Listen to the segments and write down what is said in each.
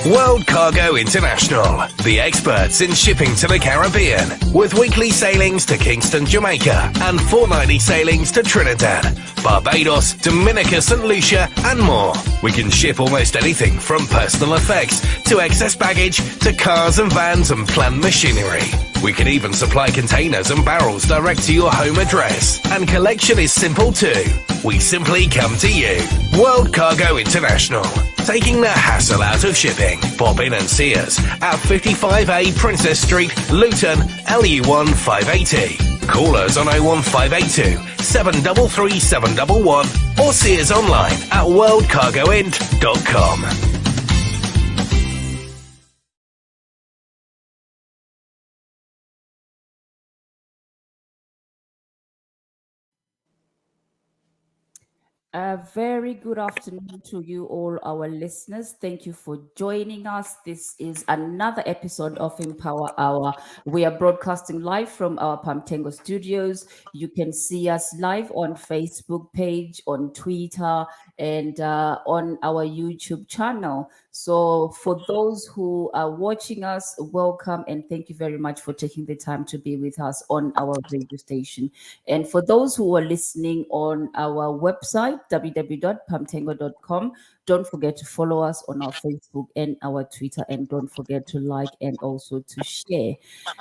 World Cargo International, the experts in shipping to the Caribbean, with weekly sailings to Kingston, Jamaica, and fortnightly sailings to Trinidad, Barbados, Dominica, St. Lucia, and more. We can ship almost anything from personal effects to excess baggage to cars and vans and plant machinery. We can even supply containers and barrels direct to your home address. And collection is simple too. We simply come to you. World Cargo International, taking the hassle out of shipping. Pop in and see us at 55A Princess Street, Luton, LU1 580. Call us on 01582 733 711 or see us online at worldcargoint.com. A very good afternoon to you all, our listeners. Thank you for joining us. This is another episode of Empower Hour. We are broadcasting live from our Pamtengo studios. You can see us live on Facebook page, on Twitter, and on our YouTube channel. So for those who are watching us, welcome and thank you very much for taking the time to be with us on our radio station. And for those who are listening on our website, www.pamtengo.com, don't forget to follow us on our Facebook and our Twitter, and don't forget to like and also to share.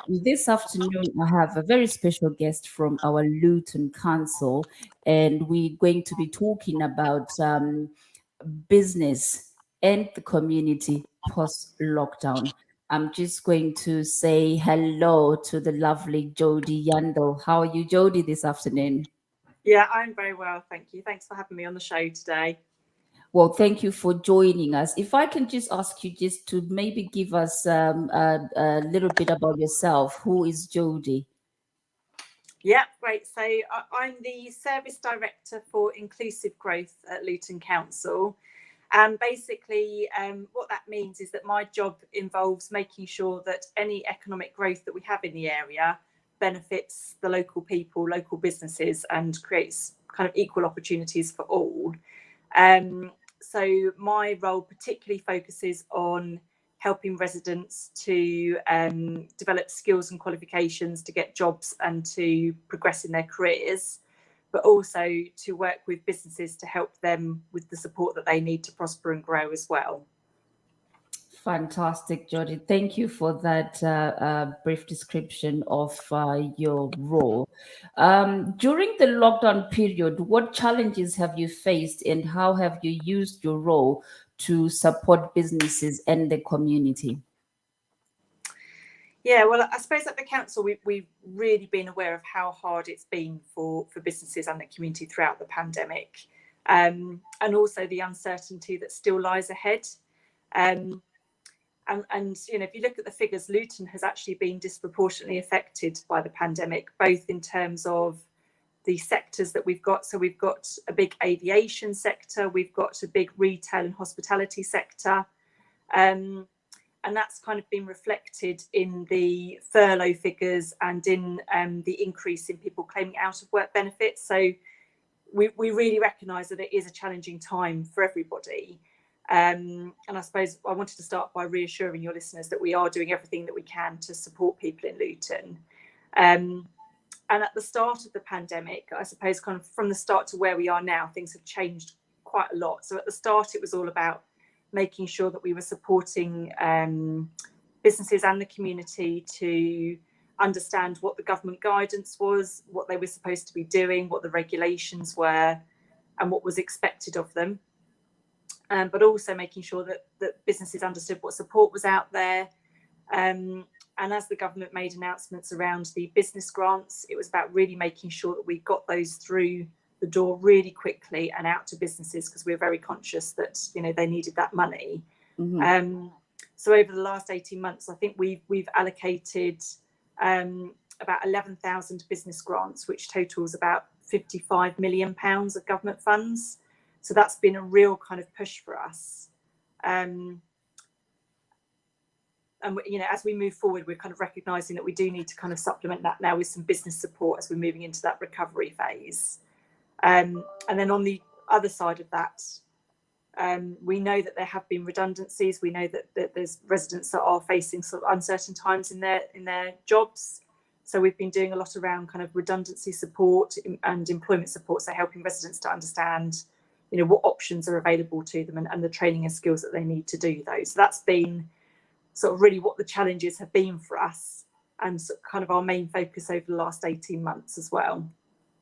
This afternoon, I have a very special guest from our Luton Council, and we're going to be talking about business and the community post-lockdown. I'm just going to say hello to the lovely Jodie Yandall. How are you, Jodie, this afternoon? Yeah, I'm very well, thank you. Thanks for having me on the show today. Well, thank you for joining us. If I can just ask you just to maybe give us a little bit about yourself. Who is Jodie? Yeah, great. So I'm the Service Director for Inclusive Growth at Luton Council. And basically what that means is that my job involves making sure that any economic growth that we have in the area benefits the local people, local businesses, and creates kind of equal opportunities for all. So my role particularly focuses on helping residents to develop skills and qualifications to get jobs and to progress in their careers, but also to work with businesses to help them with the support that they need to prosper and grow as well. Fantastic, Jodie. Thank you for that brief description of your role. During the lockdown period, what challenges have you faced and how have you used your role to support businesses and the community? Yeah, well, I suppose at the council, we've really been aware of how hard it's been for businesses and the community throughout the pandemic, and also the uncertainty that still lies ahead. And you know, if you look at the figures, Luton has actually been disproportionately affected by the pandemic, both in terms of the sectors that we've got. So we've got a big aviation sector, we've got a big retail and hospitality sector. And that's kind of been reflected in the furlough figures and in the increase in people claiming out of work benefits. So we really recognise that it is a challenging time for everybody. And I suppose I wanted to start by reassuring your listeners that we are doing everything that we can to support people in Luton. And at the start of the pandemic, I suppose kind of from the start to where we are now, things have changed quite a lot. So at the start, it was all about making sure that we were supporting businesses and the community to understand what the government guidance was, what they were supposed to be doing, what the regulations were, and what was expected of them. But also making sure that businesses understood what support was out there. And as the government made announcements around the business grants, it was about really making sure that we got those through the door really quickly and out to businesses, because we were very conscious that, you know, they needed that money. Mm-hmm. So over the last 18 months, I think we've allocated about 11,000 business grants, which totals about £55 million of government funds. So that's been a real kind of push for us. And, you know, as we move forward, we're kind of recognising that we do need to kind of supplement that now with some business support as we're moving into that recovery phase. And then on the other side of that, We know that there have been redundancies. We know that there's residents that are facing sort of uncertain times in their jobs. So we've been doing a lot around kind of redundancy support and employment support, so helping residents to understand, what options are available to them and the training and skills that they need to do those. So that's been sort of really what the challenges have been for us, and sort of kind of our main focus over the last 18 months as well.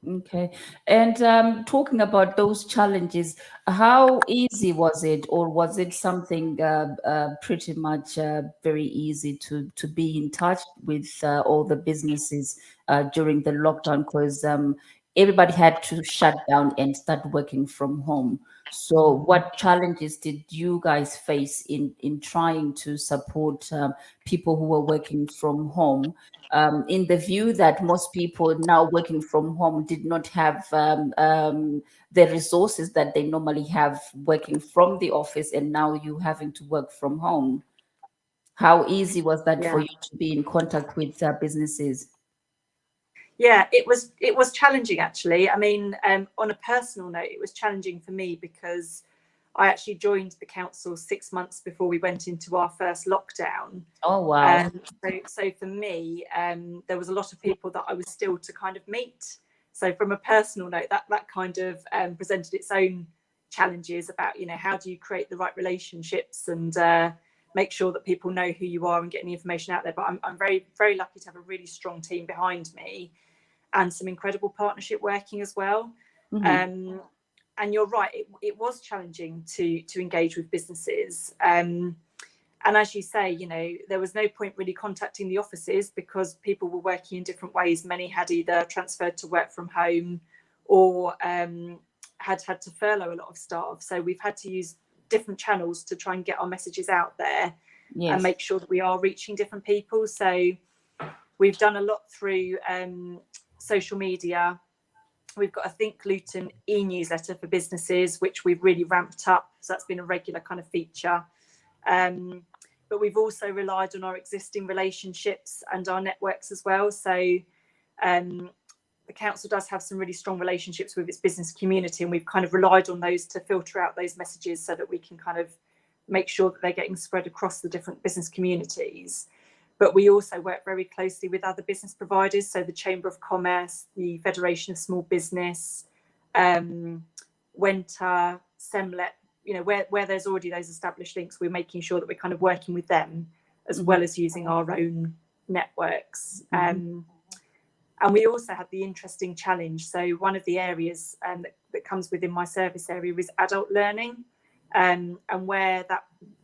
Okay. And talking about those challenges, how easy was it, or was it something pretty much very easy to be in touch with all the businesses during the lockdown? Because everybody had to shut down and start working from home. So what challenges did you guys face in trying to support people who were working from home? In the view that most people now working from home did not have the resources that they normally have working from the office, and now you having to work from home. How easy was that for you to be in contact with businesses? Yeah, it was challenging, actually. I mean, on a personal note, it was challenging for me because I actually joined the council 6 months before we went into our first lockdown. Oh, wow. So for me, there was a lot of people that I was still to kind of meet. So from a personal note, that kind of presented its own challenges about, how do you create the right relationships and make sure that people know who you are and getting the information out there. But I'm very, very lucky to have a really strong team behind me and some incredible partnership working as well. Mm-hmm. And you're right, it was challenging to engage with businesses. And as you say, there was no point really contacting the offices because people were working in different ways. Many had either transferred to work from home or had to furlough a lot of staff. So we've had to use different channels to try and get our messages out there. Yes. And make sure that we are reaching different people. So we've done a lot through social media. We've got a Think Luton e-newsletter for businesses, which we've really ramped up. So that's been a regular kind of feature. But we've also relied on our existing relationships and our networks as well. So the council does have some really strong relationships with its business community, and we've kind of relied on those to filter out those messages so that we can kind of make sure that they're getting spread across the different business communities. But we also work very closely with other business providers, so the Chamber of Commerce, the Federation of Small Business, Wenta, Semlet, where there's already those established links, we're making sure that we're kind of working with them as well as using our own networks. And we also had the interesting challenge. So one of the areas that comes within my service area is adult learning. And where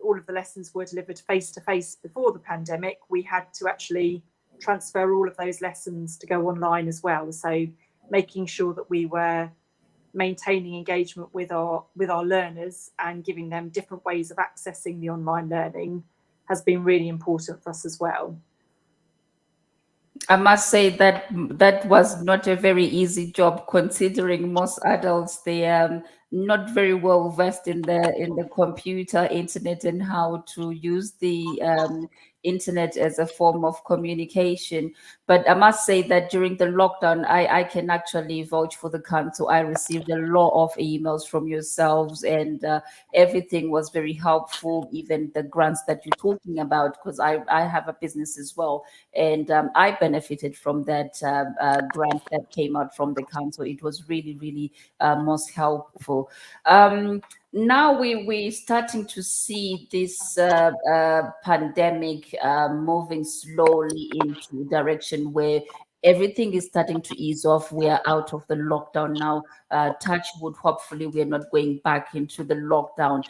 all of the lessons were delivered face-to-face before the pandemic, we had to actually transfer all of those lessons to go online as well. So making sure that we were maintaining engagement with our learners and giving them different ways of accessing the online learning has been really important for us as well. I must say that was not a very easy job, considering most adults, they are not very well versed in the computer, internet, and how to use the internet as a form of communication. But I must say that during the lockdown, I can actually vouch for the council. I received a lot of emails from yourselves, and everything was very helpful, even the grants that you're talking about, because I have a business as well, and I benefited from that grant that came out from the council. It was really, really most helpful. Now we're starting to see this pandemic moving slowly into a direction where everything is starting to ease off. We are out of the lockdown now. Touch wood, hopefully we're not going back into the lockdown.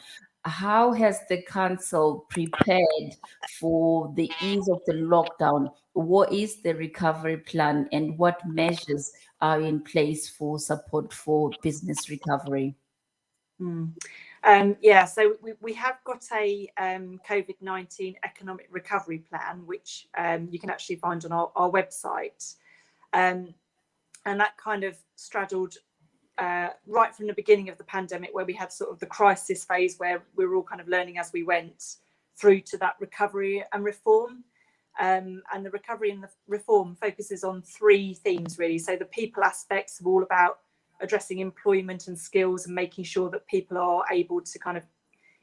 How has the council prepared for the ease of the lockdown? What is the recovery plan, and what measures are in place for support for business recovery? So we have got a COVID-19 economic recovery plan, which you can actually find on our website. And that kind of straddled right from the beginning of the pandemic, where we had sort of the crisis phase where we were all kind of learning as we went, through to that recovery and reform. And the recovery and the reform focuses on three themes, really. So the people aspects are all about addressing employment and skills and making sure that people are able to kind of,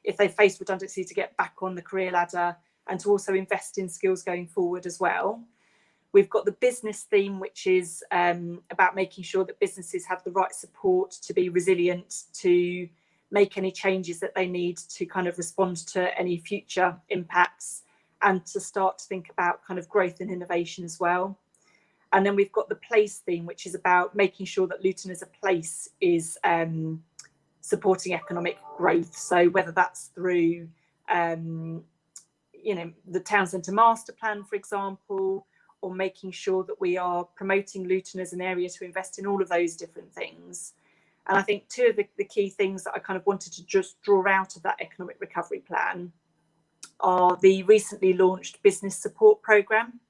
if they face redundancy, to get back on the career ladder and to also invest in skills going forward as well. We've got the business theme, which is about making sure that businesses have the right support to be resilient, to make any changes that they need to kind of respond to any future impacts, and to start to think about kind of growth and innovation as well. And then we've got the place theme, which is about making sure that Luton as a place is supporting economic growth. So whether that's through, the town centre master plan, for example, or making sure that we are promoting Luton as an area to invest in all of those different things. And I think two of the key things that I kind of wanted to just draw out of that economic recovery plan are the recently launched business support programme.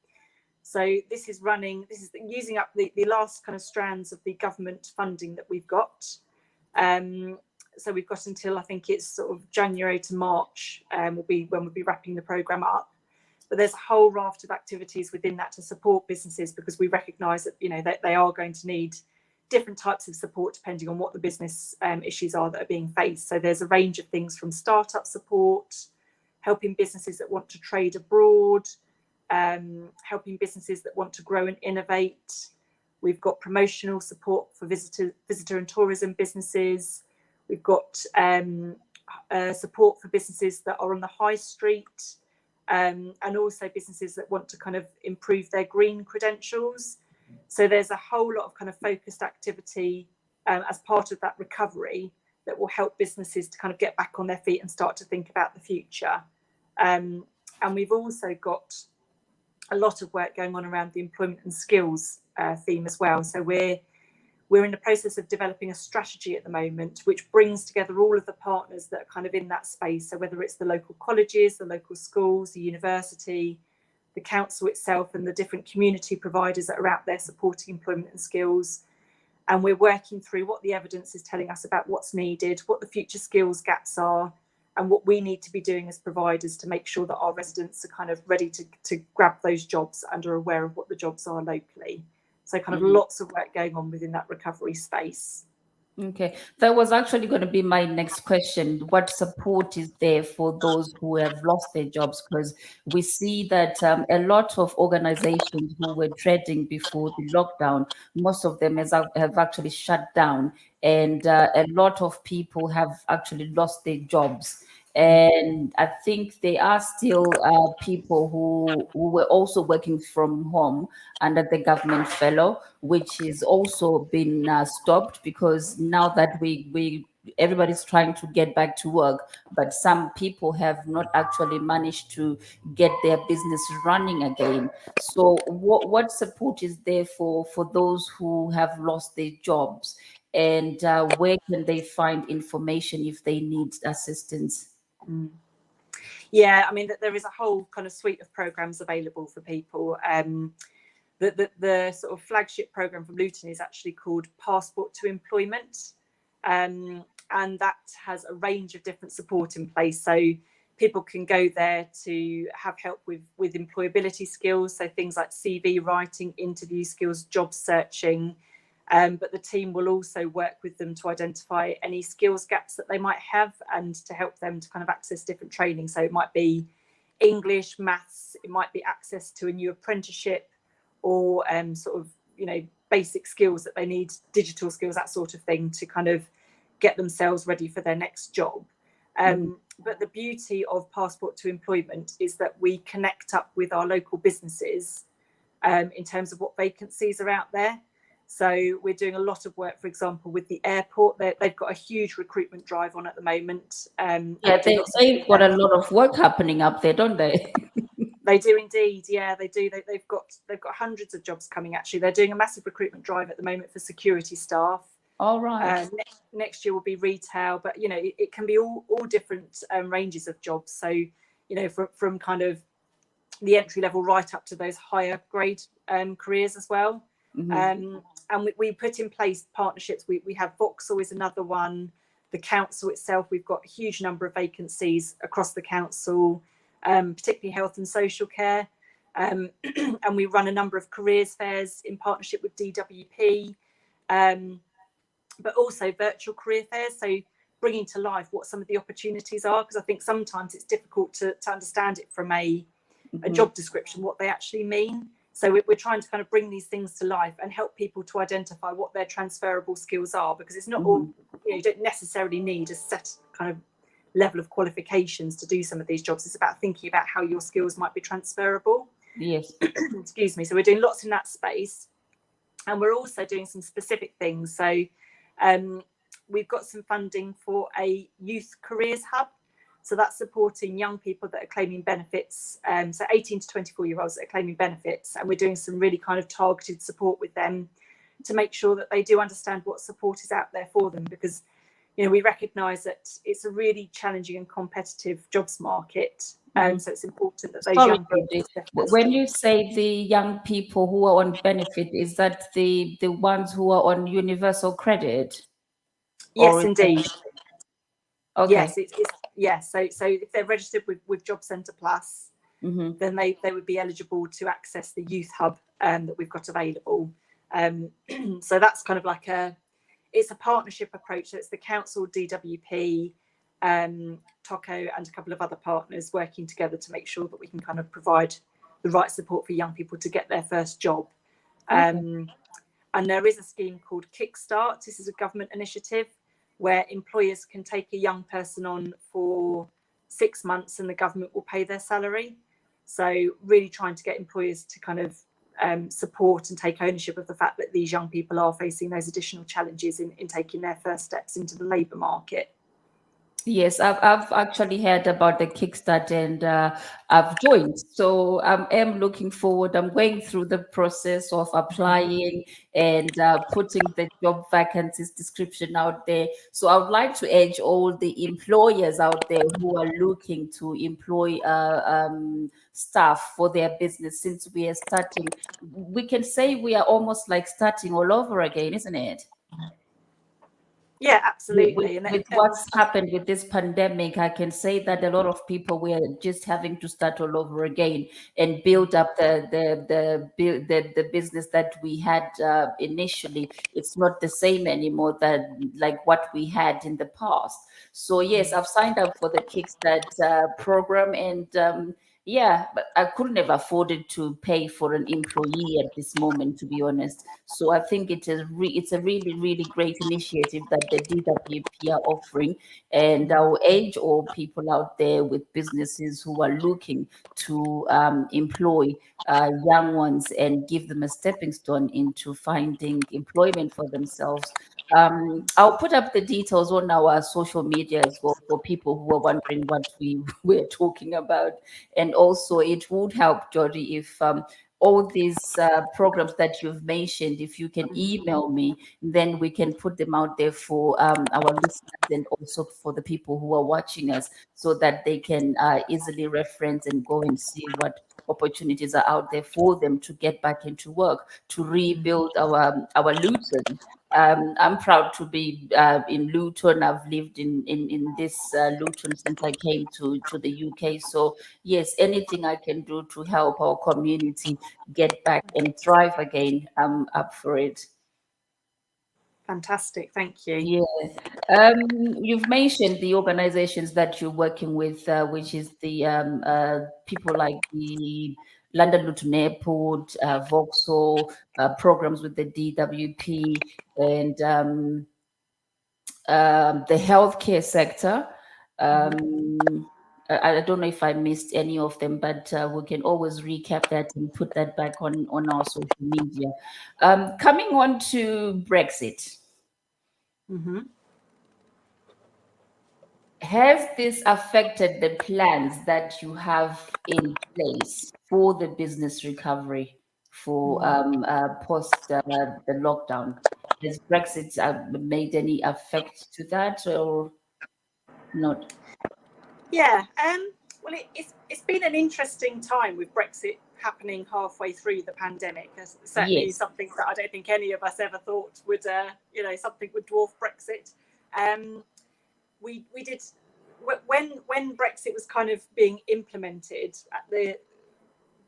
So this is using up the last kind of strands of the government funding that we've got. So we've got until, I think it's sort of January to March will be when we'll be wrapping the programme up. But there's a whole raft of activities within that to support businesses, because we recognise that, that they are going to need different types of support depending on what the business issues are that are being faced. So there's a range of things from startup support, helping businesses that want to trade abroad, helping businesses that want to grow and innovate. We've got promotional support for visitor and tourism businesses. We've got support for businesses that are on the high street, and also businesses that want to kind of improve their green credentials. So there's a whole lot of kind of focused activity as part of that recovery that will help businesses to kind of get back on their feet and start to think about the future. And we've also got a lot of work going on around the employment and skills theme as well. So we're in the process of developing a strategy at the moment, which brings together all of the partners that are kind of in that space. So whether it's the local colleges, the local schools, the university, the council itself, and the different community providers that are out there supporting employment and skills. And we're working through what the evidence is telling us about what's needed, what the future skills gaps are, and what we need to be doing as providers to make sure that our residents are kind of ready to grab those jobs and are aware of what the jobs are locally. So kind of lots of work going on within that recovery space. Okay, that was actually going to be my next question. What support is there for those who have lost their jobs? Because we see that a lot of organizations who were trading before the lockdown, most of them have actually shut down, and a lot of people have actually lost their jobs. And I think there are still people who were also working from home under the government fellow, which is also been stopped, because now that everybody's trying to get back to work, but some people have not actually managed to get their business running again. So what support is there for those who have lost their jobs, and where can they find information if they need assistance? Yeah, I mean, there is a whole kind of suite of programs available for people. The sort of flagship program from Luton is actually called Passport to Employment, and that has a range of different support in place. So people can go there to have help with employability skills, so things like CV writing, interview skills, job searching. But the team will also work with them to identify any skills gaps that they might have and to help them to kind of access different training. So it might be English, maths, it might be access to a new apprenticeship, or sort of, basic skills that they need, digital skills, that sort of thing, to kind of get themselves ready for their next job. But the beauty of Passport to Employment is that we connect up with our local businesses in terms of what vacancies are out there. So we're doing a lot of work, for example, with the airport. They've got a huge recruitment drive on at the moment. They've got a lot of work happening up there, don't they? They do indeed. Yeah, they do. They've got hundreds of jobs coming. Actually, they're doing a massive recruitment drive at the moment for security staff. All right. Next year will be retail, but it can be all different ranges of jobs. So from kind of the entry level right up to those higher grade careers as well. And we put in place partnerships. We have Vauxhall is another one. The council itself, we've got a huge number of vacancies across the council, particularly health and social care. And we run a number of careers fairs in partnership with DWP. but also virtual career fairs. So bringing to life what some of the opportunities are, because I think sometimes it's difficult to understand it from a job description, what they actually mean. So we're trying to kind of bring these things to life and help people to identify what their transferable skills are, because it's not all, you don't necessarily need a set kind of level of qualifications to do some of these jobs. It's about thinking about how your skills might be transferable. Yes. Excuse me. So we're doing lots in that space, and we're also doing some specific things. So we've got some funding for a youth careers hub. So that's supporting young people that are claiming benefits, so 18 to 24-year-olds that are claiming benefits. And we're doing some really kind of targeted support with them to make sure that they do understand what support is out there for them, because, we recognise that it's a really challenging and competitive jobs market. So it's important that those young people... When you say the young people who are on benefit, is that the ones who are on universal credit? Yes, indeed. Okay. Yes, yes. So if they're registered with Job Centre Plus, then they would be eligible to access the youth hub that we've got available. So that's kind of like it's a partnership approach. So it's the council, DWP, TOCO, and a couple of other partners working together to make sure that we can kind of provide the right support for young people to get their first job. And there is a scheme called Kickstart. This is a government initiative where employers can take a young person on for 6 months and the government will pay their salary. So really trying to get employers to kind of support and take ownership of the fact that these young people are facing those additional challenges in taking their first steps into the labour market. Yes, I've actually heard about the Kickstart, and I've joined. So I am looking forward. I'm going through the process of applying and putting the job vacancies description out there. So I would like to urge all the employers out there who are looking to employ staff for their business. Since we are starting, we can say we are almost like starting all over again, isn't it? Yeah, absolutely. With what's happened with this pandemic, I can say that a lot of people were just having to start all over again and build up the business that we had initially. It's not the same anymore like what we had in the past. So yes, I've signed up for the Kickstart program, and yeah, but I couldn't have afforded to pay for an employee at this moment, to be honest. So I think it's a really, really great initiative that the DWP are offering. And I'll urge all people out there with businesses who are looking to employ young ones and give them a stepping stone into finding employment for themselves. I'll put up the details on our social media as well for people who are wondering what we were talking about. And also it would help, Jodie, if all these programs that you've mentioned, if you can email me, then we can put them out there for our listeners and also for the people who are watching us, so that they can easily reference and go and see what opportunities are out there for them to get back into work, to rebuild our Luton. I'm proud to be in Luton. I've lived in this Luton since I came to the UK. So yes, anything I can do to help our community get back and thrive again, I'm up for it. Fantastic, thank you. Yeah. You've mentioned the organizations that you're working with, which is the people like the London Luton Airport, Vauxhall, programs with the DWP, and the healthcare sector. I don't know if I missed any of them, but we can always recap that and put that back on our social media. Coming on to Brexit. Has this affected the plans that you have in place for the business recovery for post the lockdown? Has Brexit made any effect to that or not? Yeah, well, it's been an interesting time with Brexit happening halfway through the pandemic. It's certainly Yes. something that I don't think any of us ever thought would, something would dwarf Brexit. We did, when Brexit was kind of being implemented at the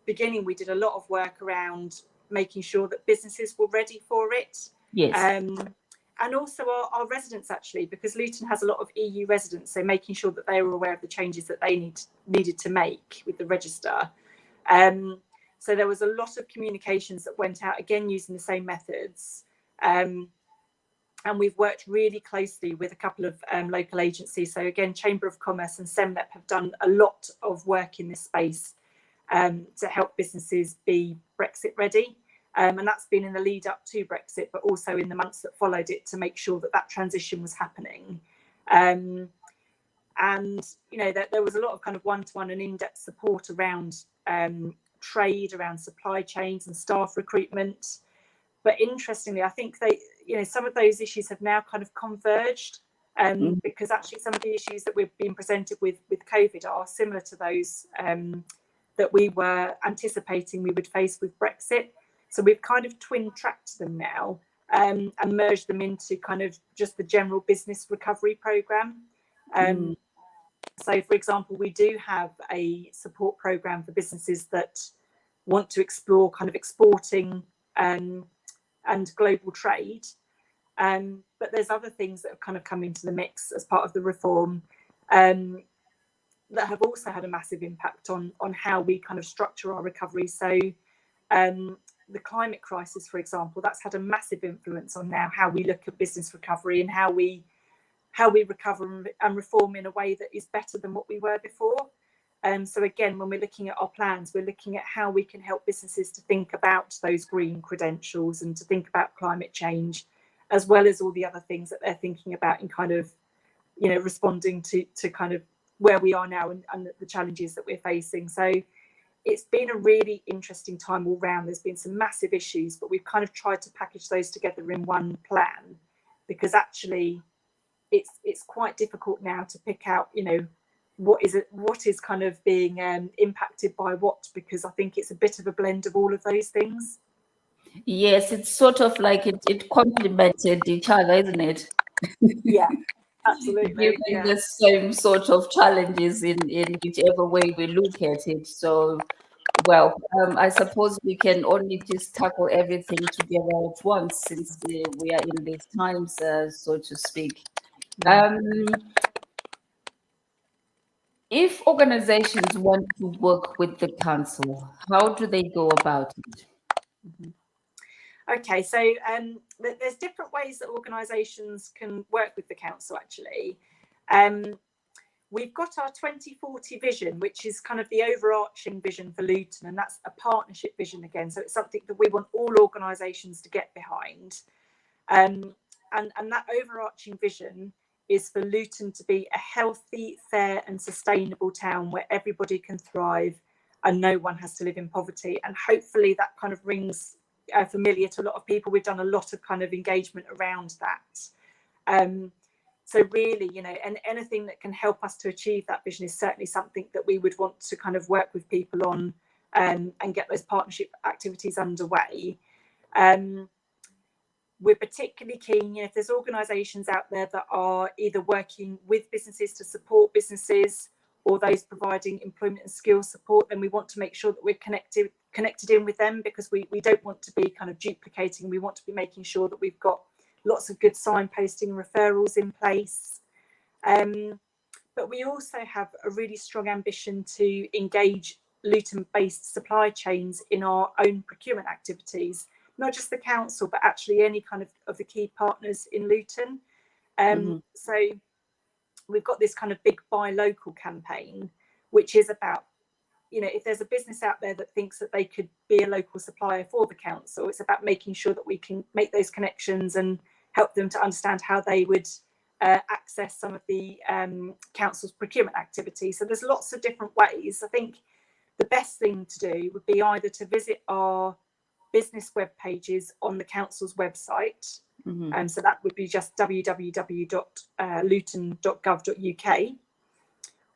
beginning, we did a lot of work around making sure that businesses were ready for it. Yes. and also our residents, actually, because Luton has a lot of EU residents, so making sure that they were aware of the changes that they needed to make with the register. So there was a lot of communications that went out, again, using the same methods. And we've worked really closely with a couple of local agencies. So again, Chamber of Commerce and SEMLEP have done a lot of work in this space to help businesses be Brexit ready. And that's been in the lead up to Brexit, but also in the months that followed it, to make sure that that transition was happening. And, you know, there was a lot of kind of one-to-one and in-depth support around trade, around supply chains and staff recruitment. But interestingly, I think some of those issues have now kind of converged, because actually some of the issues that we've been presented with COVID are similar to those that we were anticipating we would face with Brexit. So we've kind of twin-tracked them now and merged them into kind of just the general business recovery programme. So, for example, we do have a support programme for businesses that want to explore kind of exporting and global trade. But there's other things that have kind of come into the mix as part of the reform that have also had a massive impact on how we kind of structure our recovery. So the climate crisis, for example, that's had a massive influence on now how we look at business recovery and how we recover and reform in a way that is better than what we were before. So again, when we're looking at our plans, we're looking at how we can help businesses to think about those green credentials and to think about climate change, as well as all the other things that they're thinking about in kind of, you know, responding to kind of where we are now and the challenges that we're facing. So it's been a really interesting time all round. There's been some massive issues, but we've kind of tried to package those together in one plan, because actually it's quite difficult now to pick out, you know, what is kind of being impacted by what, because I think it's a bit of a blend of all of those things. Yes, it's sort of like it complemented each other, isn't it? Yeah, absolutely. Given the same sort of challenges in whichever way we look at it. So, well, I suppose we can only just tackle everything together at once, since we are in these times, so to speak. If organizations want to work with the council, how do they go about it? Okay, so there's different ways that organisations can work with the council, actually. We've got our 2040 vision, which is kind of the overarching vision for Luton, and that's a partnership vision again. So it's something that we want all organisations to get behind. And that overarching vision is for Luton to be a healthy, fair and sustainable town where everybody can thrive and no one has to live in poverty. And hopefully that kind of rings familiar to a lot of people. We've done a lot of kind of engagement around that. So really, you know, and anything that can help us to achieve that vision is certainly something that we would want to kind of work with people on and get those partnership activities underway. We're particularly keen, you know, if there's organisations out there that are either working with businesses to support businesses or those providing employment and skills support, then we want to make sure that we're connected in with them, because we don't want to be kind of duplicating. We want to be making sure that we've got lots of good signposting and referrals in place. But we also have a really strong ambition to engage Luton-based supply chains in our own procurement activities, not just the council, but actually any kind of the key partners in Luton. So we've got this kind of big buy local campaign, which is about, you know, if there's a business out there that thinks that they could be a local supplier for the council, it's about making sure that we can make those connections and help them to understand how they would access some of the council's procurement activity. So there's lots of different ways. I think the best thing to do would be either to visit our business web pages on the council's website. So that would be just www.luton.gov.uk,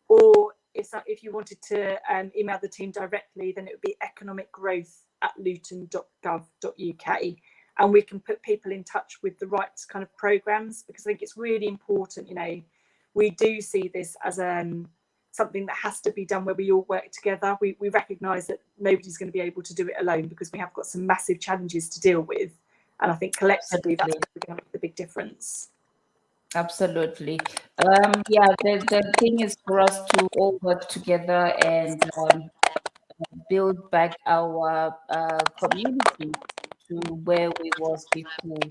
or if you wanted to email the team directly, then it would be economicgrowth@luton.gov.uk, and we can put people in touch with the right kind of programs, because I think it's really important. You know, we do see this as something that has to be done where we all work together. We recognise that nobody's going to be able to do it alone, because we have got some massive challenges to deal with. And I think collectively that's Absolutely. going to make the big difference. Absolutely. Yeah, the thing is for us to all work together and build back our community to where we was before.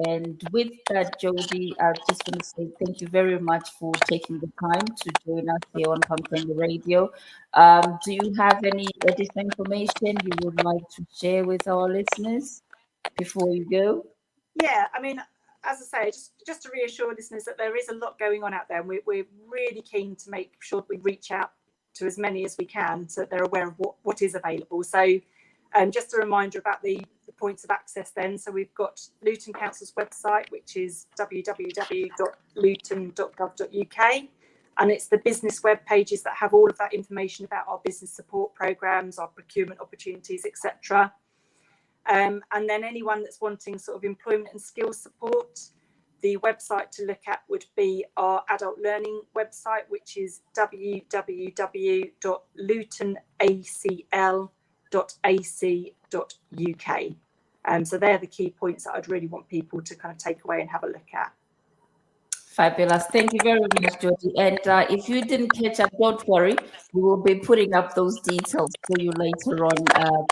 And with that, Jodie, I just want to say thank you very much for taking the time to join us here on Pandya Radio. Do you have any additional information you would like to share with our listeners before you go? Yeah, I mean, as I say, just to reassure listeners that there is a lot going on out there, and we're really keen to make sure we reach out to as many as we can so that they're aware of what is available. So just a reminder about the points of access then. So we've got Luton Council's website, which is www.luton.gov.uk. And it's the business web pages that have all of that information about our business support programs, our procurement opportunities, etc. And then anyone that's wanting sort of employment and skills support, the website to look at would be our adult learning website, which is www.lutonacl.ac.uk. So they're the key points that I'd really want people to kind of take away and have a look at. Fabulous. Thank you very much, Jodie. And if you didn't catch up, don't worry. We will be putting up those details for you later on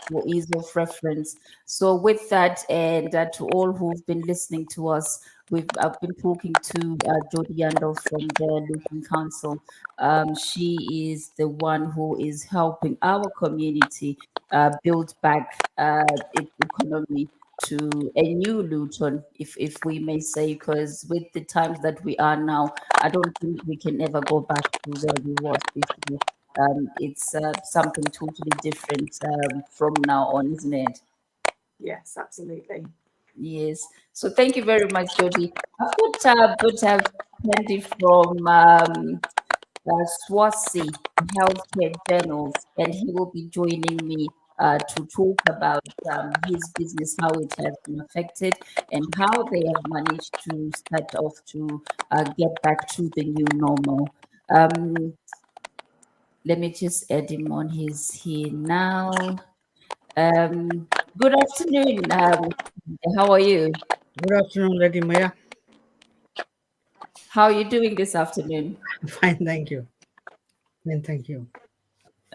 for ease of reference. So with that, and to all who've been listening to us, I've been talking to Jodie Yandall from the Luton Council. She is the one who is helping our community build back its economy to a new Luton, if we may say, because with the times that we are now, I don't think we can ever go back to where we was before. It's something totally different from now on, isn't it? Yes, absolutely. Yes. So thank you very much, Jodie. I've got Buddhdev from Swasthya Healthcare Journals, and he will be joining me to talk about his business, how it has been affected, and how they have managed to start off to get back to the new normal. Let me just add him on. He's here now. Good afternoon. How are you? Good afternoon, Lady Maya. How are you doing this afternoon? Fine, thank you. And thank you.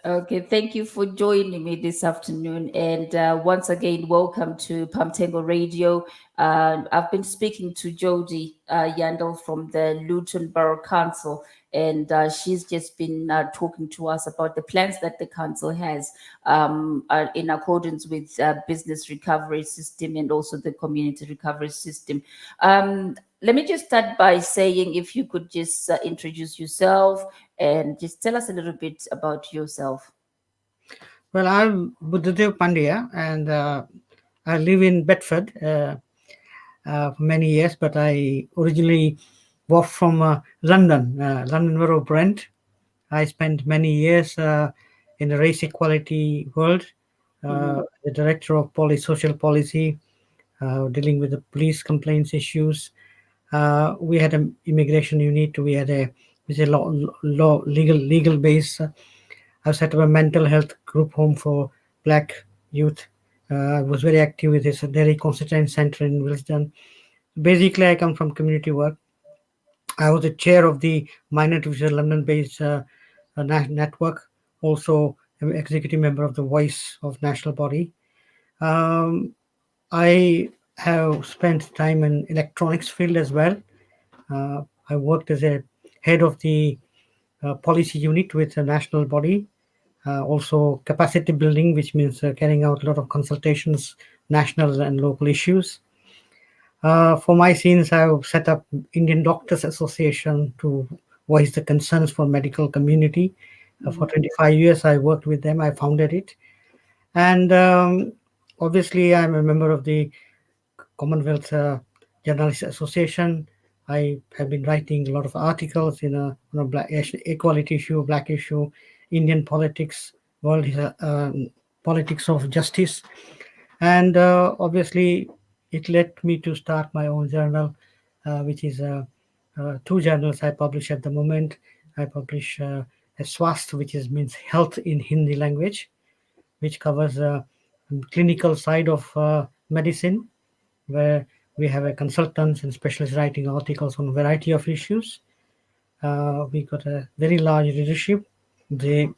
Okay, thank you for joining me this afternoon. And once again, welcome to Pandya Radio. I've been speaking to Jodie Yandall from the Luton Borough Council, and she's just been talking to us about the plans that the council has in accordance with business recovery system and also the community recovery system. Let me just start by saying if you could just introduce yourself and just tell us a little bit about yourself. Well, I'm Buddhdev Pandya, and I live in Bedford for many years, but I originally was from London, London Borough of Brent. I spent many years in the race equality world, the director of social policy, dealing with the police complaints issues. We had an immigration unit. We had a legal base. I've set up a mental health group home for Black youth. I was very active with this Derry Constituent Centre in Wilsden. Basically, I come from community work. I was the chair of the Minority, which is a London-based network. Also, an executive member of the Voice of National Body. I have spent time in electronics field as well. I worked as a head of the policy unit with a national body. Also capacity building, which means carrying out a lot of consultations, national and local issues. For my scenes, I've set up Indian Doctors Association to voice the concerns for medical community. For 25 years, I worked with them. I founded it. And obviously, I'm a member of the Commonwealth Journalists Association. I have been writing a lot of articles in a black equality issue, black issue, Indian politics, world politics of justice, and obviously it led me to start my own journal, which is two journals I publish at the moment. I publish a Swasthya, which means health in Hindi language, which covers clinical side of medicine, where we have a consultants and specialists writing articles on a variety of issues. We got a very large readership. They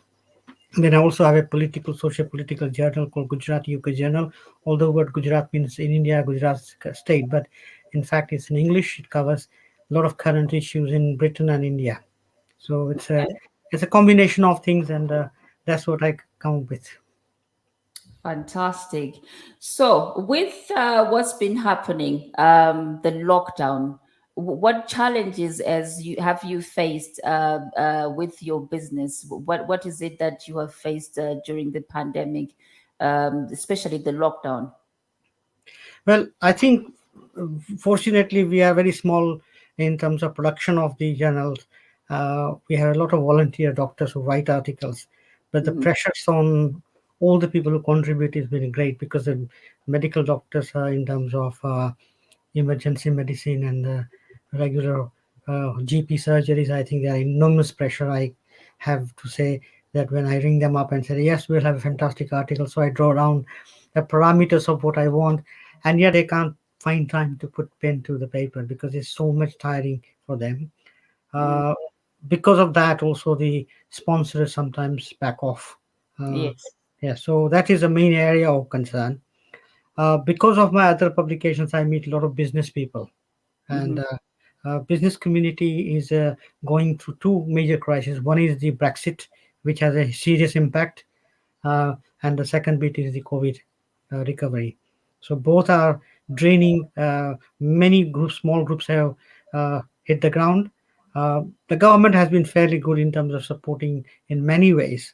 Then I also have a socio-political journal called Gujarat UK Journal. Although word Gujarat means in India, Gujarat state, but in fact it's in English. It covers a lot of current issues in Britain and India. So it's a combination of things, and that's what I come up with. Fantastic. So, with what's been happening, the lockdown, what challenges as you have you faced with your business? What is it that you have faced during the pandemic, especially the lockdown? Well, I think fortunately we are very small in terms of production of the journals. We have a lot of volunteer doctors who write articles, but the Mhm. pressures on all the people who contribute has been great, because the medical doctors are in terms of emergency medicine and regular GP surgeries. I think there are enormous pressure. I have to say that when I ring them up and say, yes, we'll have a fantastic article, so I draw down the parameters of what I want, and yet they can't find time to put pen to the paper because it's so much tiring for them. Mm. Uh, because of that, also the sponsors sometimes back off. Uh, Yes. yeah, so that is a main area of concern. Because of my other publications, I meet a lot of business people, and Hmm. business community is going through two major crises. One is the Brexit, which has a serious impact, and the second bit is the COVID recovery. So both are draining. Many groups, small groups, have hit the ground. The government has been fairly good in terms of supporting in many ways.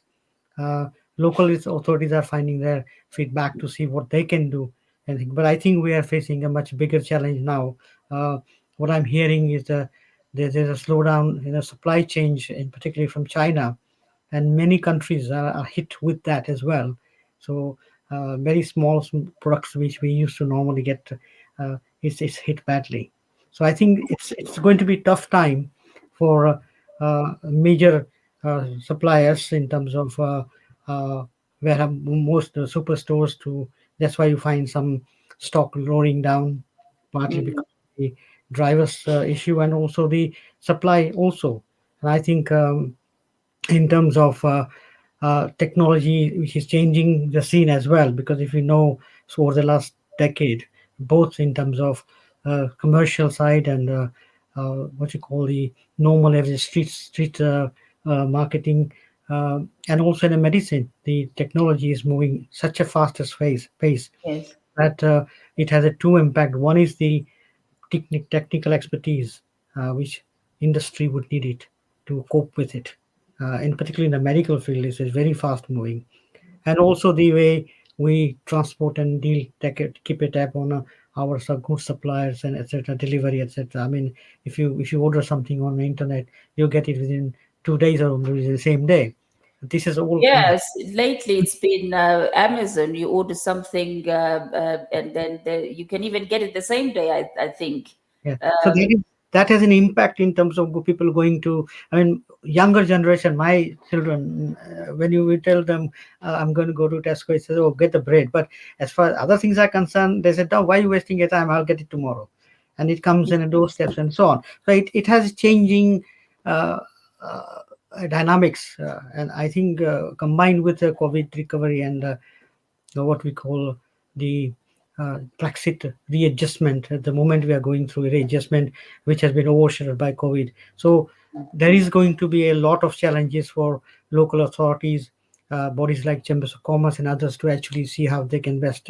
uh, Local authorities are finding their feedback to see what they can do. But I think we are facing a much bigger challenge now. Uh, what I'm hearing is there's a slowdown in the supply chain, in particularly from China, and many countries are hit with that as well. So very small products which we used to normally get is hit badly. So I think it's going to be tough time for major suppliers in terms of uh, where have most superstores to. That's why you find some stock lowering down, partly because Mm. of the drivers issue and also the supply also. And I think in terms of technology, which is changing the scene as well. Because if you know, so over the last decade, both in terms of commercial side and what you call the normal every street marketing, and also in the medicine, the technology is moving such a fastest pace Yes. that it has a two impact. One is the technical expertise, which industry would need it to cope with it. In particularly in the medical field, is very fast moving, and also the way we transport and deal, keep a tab on our good suppliers and etc. Delivery etc. I mean, if you order something on the internet, you get it within 2 days or within the same day. This is all. Yes, lately it's been Amazon. You order something, and then you can even get it the same day, I think. Yeah. So Um, that has an impact in terms of people going to. I mean, younger generation, my children, when you will tell them, I'm going to go to Tesco, it says, oh, get the bread. But as far as other things are concerned, they said, oh, why are you wasting your time? I'll get it tomorrow. And it comes in a doorsteps and so on. So it has changing uh, uh, dynamics. And I think combined with the COVID recovery and what we call the Brexit readjustment. At the moment, we are going through a readjustment which has been overshadowed by COVID. So there is going to be a lot of challenges for local authorities, bodies like Chambers of Commerce and others, to actually see how they can best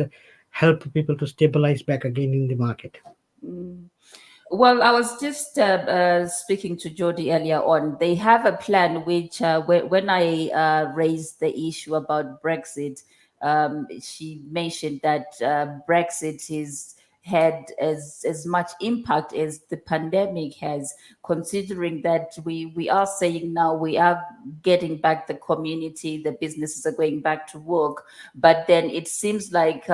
help people to stabilize back again in the market. mm. Well, I was just speaking to Jodie earlier on. They have a plan which, when I raised the issue about Brexit, she mentioned that Brexit is had as much impact as the pandemic has, considering that we are saying now we are getting back the community, the businesses are going back to work, but then it seems like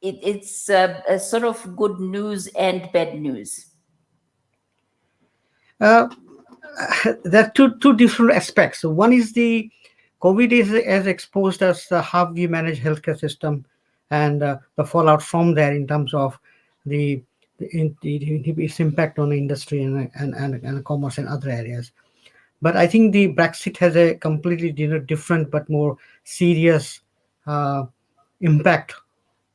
it's a sort of good news and bad news. Uh, there are two different aspects. So one is the COVID is as exposed as how we manage healthcare system and the fallout from there in terms of its impact on industry and commerce and other areas. But I think the Brexit has a completely different but more serious uh, impact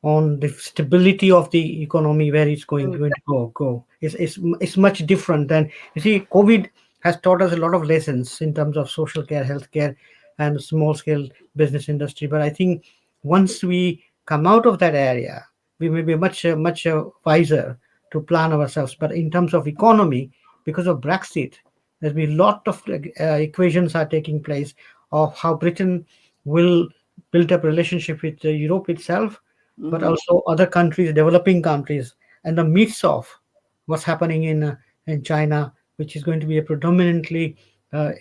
on the stability of the economy, where it's going to go. It's much different than, you see, COVID has taught us a lot of lessons in terms of social care, healthcare, and small scale business industry. But I think once we come out of that area, we may be much wiser to plan ourselves. But in terms of economy, because of Brexit, there's been a lot of equations are taking place of how Britain will build up relationship with Europe itself, but also other countries, developing countries, and the midst of what's happening in China, which is going to be a predominantly a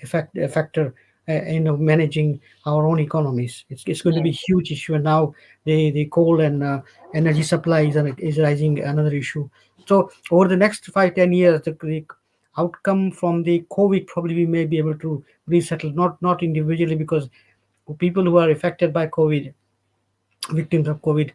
factor in managing our own economies. It's going to be a huge issue. And now the coal and energy supply is rising, another issue. So over the next 5-10 years, the outcome from the COVID, probably we may be able to resettle, not individually, because people who are affected by COVID, victims of COVID,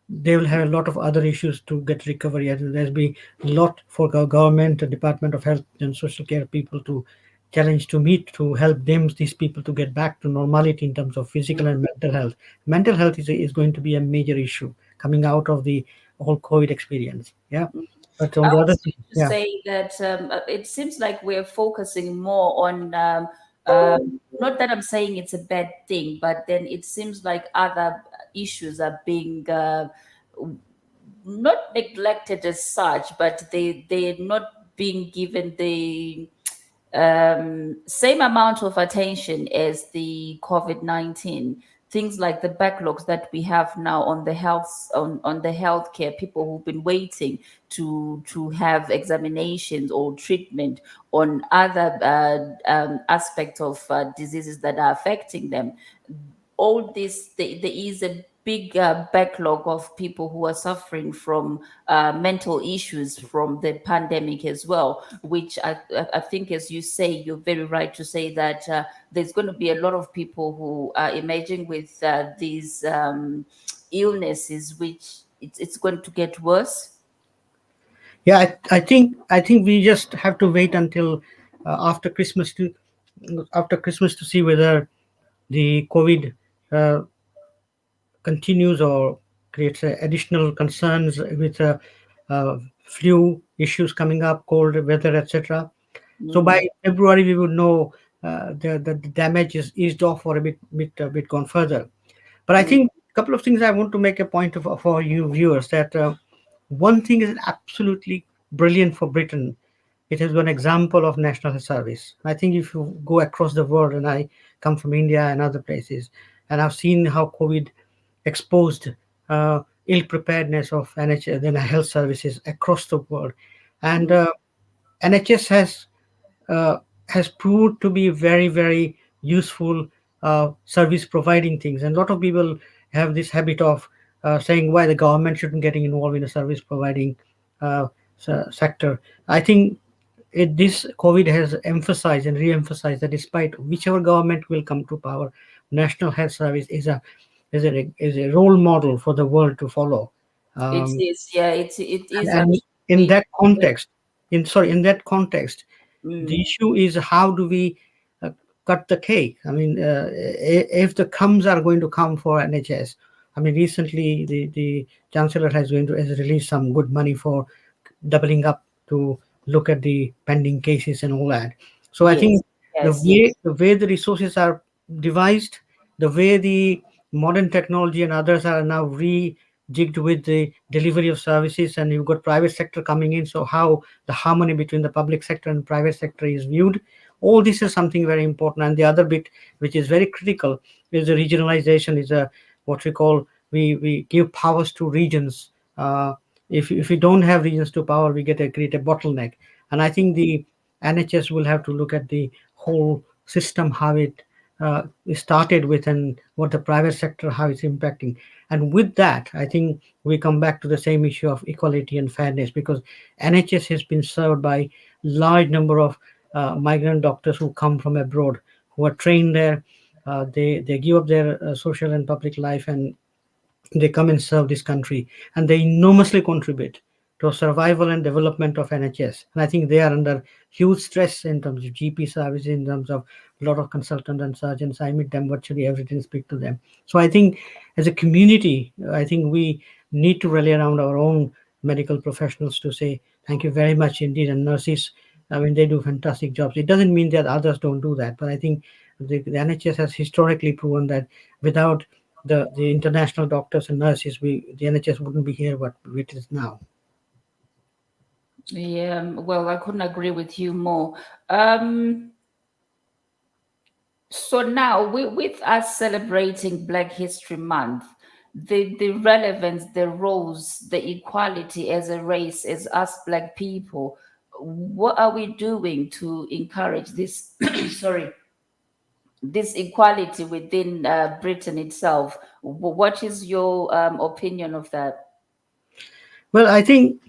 they will have a lot of other issues to get recovery. And there's be a lot for government, the Department of Health and Social Care people to challenge to meet to help these people to get back to normality in terms of physical and mental health. Mental health is going to be a major issue coming out of the whole COVID experience. Yeah. But on I the other was thing, going to yeah. say that it seems like we're focusing more on, not that I'm saying it's a bad thing, but then it seems like other issues are being not neglected as such, but they're not being given the same amount of attention as the COVID-19. Things like the backlogs that we have now on the on the healthcare, people who've been waiting to have examinations or treatment on other aspects of diseases that are affecting them. All this, there is a big backlog of people who are suffering from mental issues from the pandemic as well, which I think, as you say, you're very right to say that there's going to be a lot of people who are emerging with these illnesses, which it's going to get worse. Yeah, I think we just have to wait until after Christmas to see whether the COVID uh, continues or creates additional concerns with flu issues coming up, cold weather, etc. So by February, we would know the damage is eased off or a bit gone further. But I think a couple of things I want to make a point of for you viewers, that one thing is absolutely brilliant for Britain. It has an example of national health service. I think if you go across the world, and I come from India and other places, and I've seen how COVID exposed ill preparedness of NHS and health services across the world, and NHS uh, has proved to be very, very useful service providing things. And a lot of people have this habit of saying why the government shouldn't getting involved in the service providing uh, sector. I think this COVID has emphasized and re-emphasized that despite whichever government will come to power, National Health Service is a role model for the world to follow. It Um, is, yeah, it is and in actually. that context, in that context, the Mm, issue is how do we uh, cut the cake? I mean, if the crumbs are going to come for NHS, I mean, recently the chancellor has released some good money for doubling up to look at the pending cases and all that. So I yes, think the yes, way yes. the way the resources are devised, the way the modern technology and others are now rejigged with the delivery of services, and you've got private sector coming in. So how the harmony between the public sector and private sector is viewed, all this is something very important. And the other bit which is very critical is the regionalization, is a what we call, we give powers to regions. If we don't have regions to power, we create a bottleneck. And I think the NHS will have to look at the whole system, how it started with, and what the private sector, how it's impacting. And with that, I think we come back to the same issue of equality and fairness, because NHS has been served by large number of migrant doctors who come from abroad, who are trained there. They give up their social and public life, and they come and serve this country, and they enormously contribute to survival and development of NHS. And I think they are under huge stress in terms of GP services, in terms of a lot of consultants and surgeons. I meet them virtually every day, speak to them. So I think as a community, I think we need to rally around our own medical professionals to say thank you very much indeed. And nurses, I mean, they do fantastic jobs. It doesn't mean that others don't do that, but I think the NHS has historically proven that without the international doctors and nurses, the NHS wouldn't be here what it is now. Yeah, well, I couldn't agree with you more. So now, with us celebrating Black History Month, the relevance, the roles, the equality as a race, as us Black people, what are we doing to encourage this? Sorry, this equality within Britain itself? What is your opinion of that? Well, I think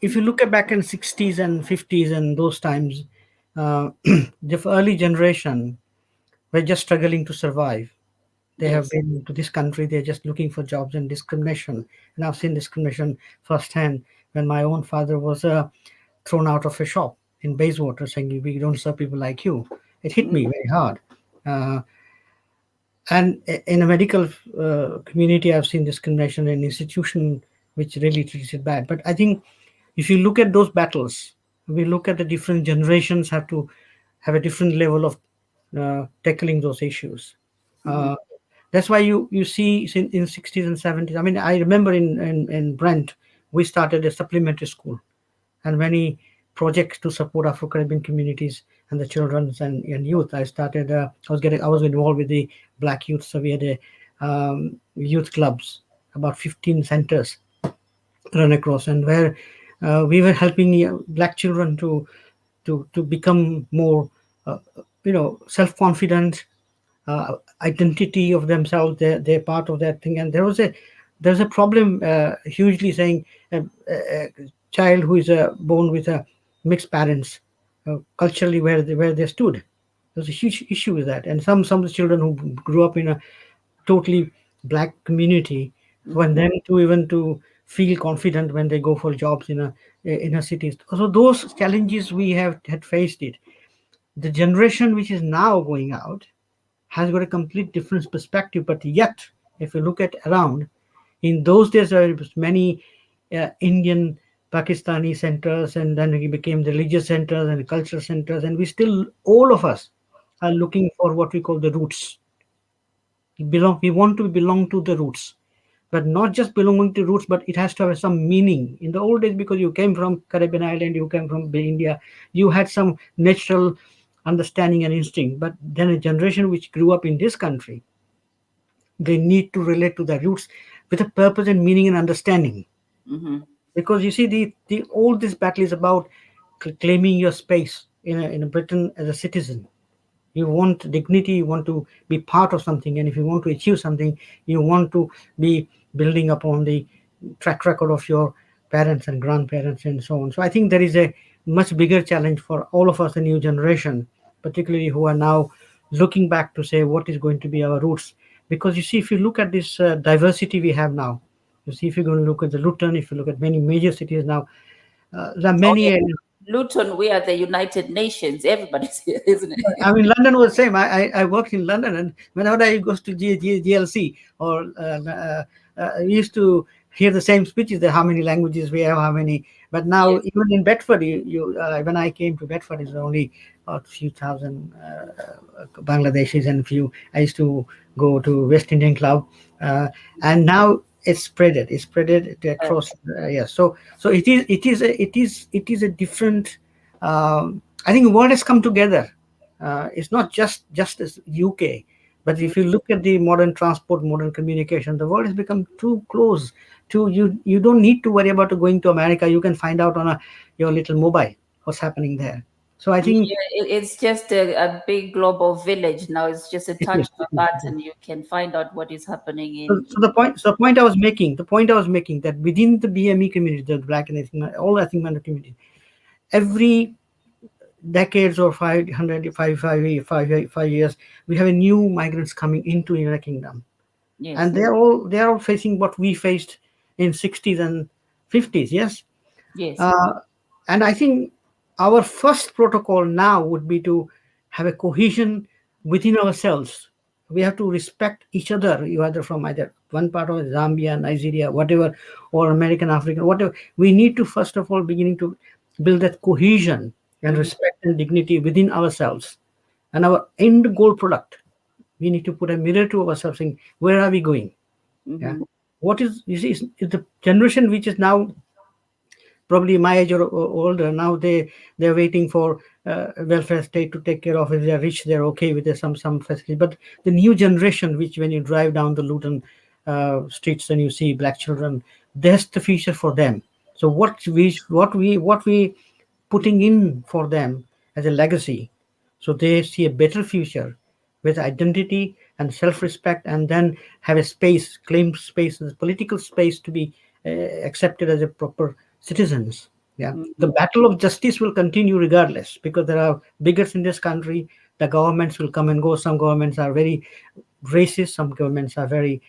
if you look at back in 60s and 50s and those times, the early generation were just struggling to survive. They have Yes. been to this country, they're just looking for jobs and discrimination. And I've seen discrimination firsthand when my own father was thrown out of a shop in Bayswater saying, we don't serve people like you. It hit me very hard. And in a medical community, I've seen discrimination in institution which really treats it bad. But I think if you look at those battles, we look at the different generations have to have a different level of tackling those issues. That's why you see in 60s and 70s. I mean, I remember in Brent, we started a supplementary school and many projects to support Afro-Caribbean communities and the children and youth. I started. I was involved with the Black youth. So we had a youth clubs, about 15 centers run across, and where we were helping Black children to become more, self-confident, identity of themselves. They're part of that thing. And there's a problem hugely saying a child who is born with a mixed parents, culturally where they stood. There's a huge issue with that. And some of the children who grew up in a totally Black community, when them to feel confident when they go for jobs in a cities. So those challenges we had faced it. The generation which is now going out has got a complete different perspective. But yet, if you look at around, in those days there was many Indian, Pakistani centers, and then it became the religious centers and cultural centers, and we still, all of us, are looking for what we call the roots. We want to belong to the roots, but not just belonging to roots, but it has to have some meaning. In the old days, because you came from Caribbean island, you came from India, you had some natural understanding and instinct. But then a generation which grew up in this country, they need to relate to their roots with a purpose and meaning and understanding. Because you see, all this battle is about claiming your space in Britain as a citizen. You want dignity, you want to be part of something, and if you want to achieve something, you want to be building upon the track record of your parents and grandparents and so on. So I think there is a much bigger challenge for all of us, the new generation, particularly who are now looking back to say what is going to be our roots. Because you see, if you look at this diversity we have now, you see, if you're going to look at the Luton, if you look at many major cities now, there are many. Luton, we are the United Nations. Everybody's here, isn't it? I mean, London was the same. I worked in London, and whenever I go to GLC, or we used to hear the same speeches, that how many languages we have, how many. But now, Yes. even in Bedford, when I came to Bedford, it was only about a few thousand Bangladeshis and few. I used to go to West Indian Club, and now it's spreaded across. Yes, so it is a different. I think the world has come together. It's not just as UK, but if you look at the modern transport, modern communication, the world has become too close. You don't need to worry about going to America. You can find out on your little mobile what's happening there. So I think It's just a big global village now. It's just a touch of a button. You can find out what is happening in. So the point I was making that within the BME community, the Black and all ethnic minority community, every decades or 5 years, we have a new migrants coming into United Kingdom, Yes. and they're all facing what we faced in 60s and 50s, yes. Yes. And I think our first protocol now would be to have a cohesion within ourselves. We have to respect each other, you either from either one part of Zambia, Nigeria, whatever, or American, African, whatever. We need to first of all beginning to build that cohesion and Mhm. respect and dignity within ourselves. And our end goal product, we need to put a mirror to ourselves saying, where are we going? Yeah. Mhm. What is, you see, is the generation which is now probably my age or older, now they're waiting for welfare state to take care of. If they're rich, they're okay with some facility. But the new generation, which when you drive down the Luton streets and you see black children, that's the future for them. So what we putting in for them as a legacy, so they see a better future with identity and self-respect, and then have a space, claim space, the political space to be accepted as a proper citizens. Yeah, the Mhm. battle of justice will continue regardless, because there are bigots in this country. The governments will come and go. Some governments are very racist. Some governments are very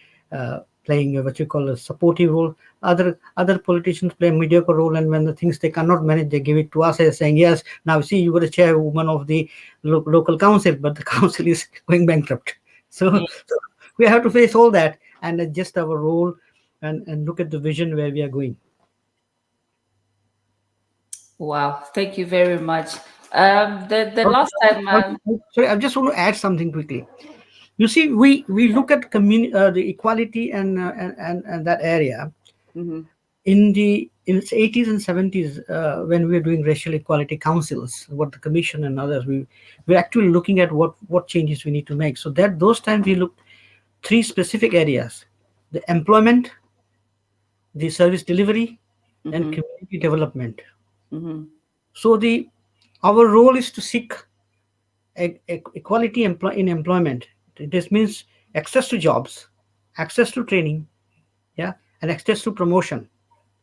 playing what you call a supportive role. Other politicians play a mediocre role, and when the things they cannot manage, they give it to us as saying, "Yes, now see, you were the chairwoman of the local council, but the council is going bankrupt." So, Yeah. so we have to face all that and adjust our role, and look at the vision where we are going. Wow. Thank you very much. The last time. Sorry, I just want to add something quickly. You see, we look at the equality and that area Mhm. in its 80s and 70s, when we were doing racial equality councils, what the commission and others, we're actually looking at what changes we need to make. So that those times we looked three specific areas: the employment, the service delivery, and Mhm. community development. Mhm. So the our role is to seek equality in employment. This means access to jobs, access to training, yeah, and access to promotion.